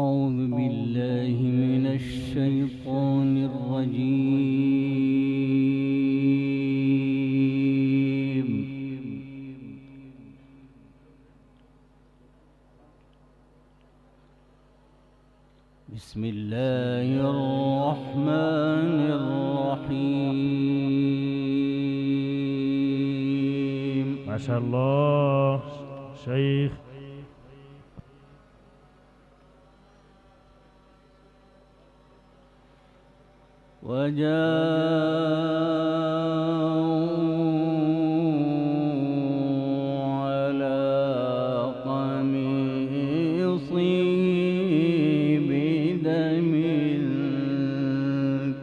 أعوذ بالله من الشيطان الرجيم. بسم الله الرحمن الرحيم. ما شاء الله شيخ. وجاءوا على قميصه بدم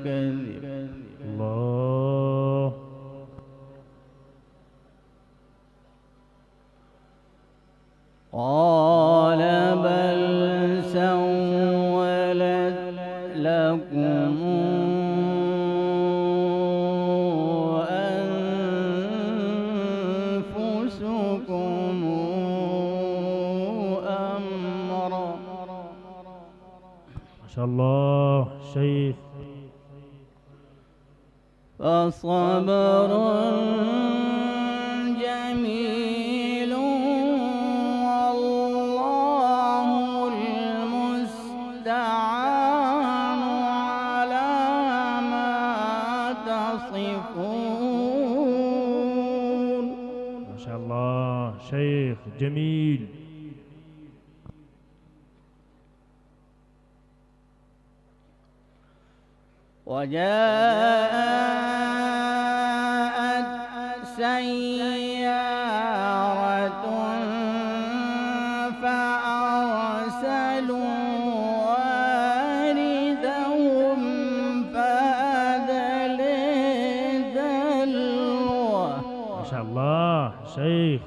كذب. الله. قال بل سولت لكم أنفسكم أمرا. ما شاء الله شيخ. فصبر جميل والله المستعان على ما تصفون. ما شاء الله شيخ جميل. وجاءت سيارة فأرسلوا واردهم فأدلى دلوه. ما شاء الله شيخ.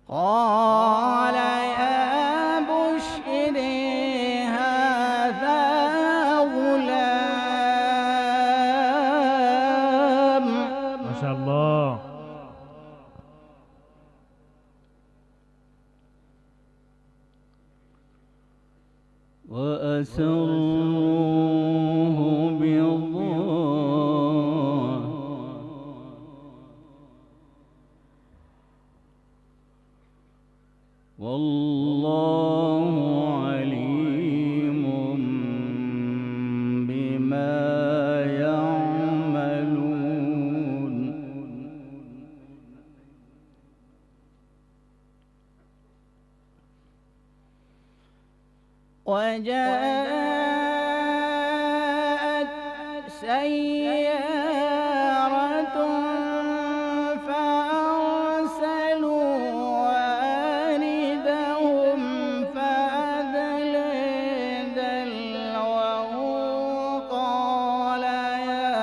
قال يا بشري هذا غلام. ما شاء الله. وأسروه بضاعة والله عليم بما يعملون. وجاءت سيارة فأرسلوا واردهم فأدلى دلوه قال يا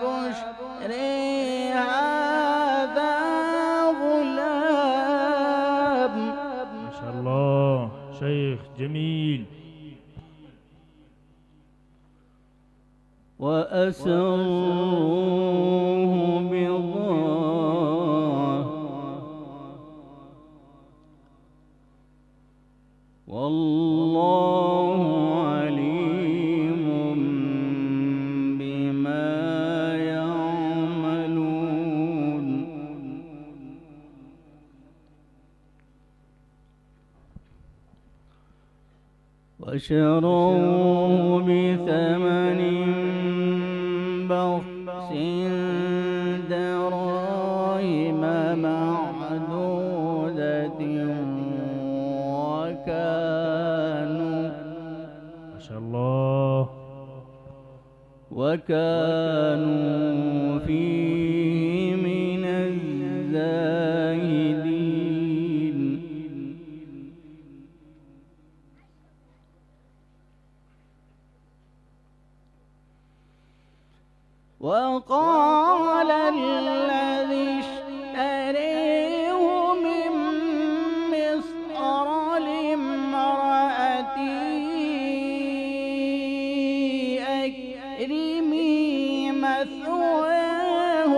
بشري هذا غلام. ما شاء الله شيخ جميل. وأسروه بضاعة والله عليم بما يعملون. وشروه بثمن بخس دراهم معدودة ما شاء الله. وكانوا فيه من الزاهدين. وقال الذي اشتريه من مصر لامرأته أكرمي مثواه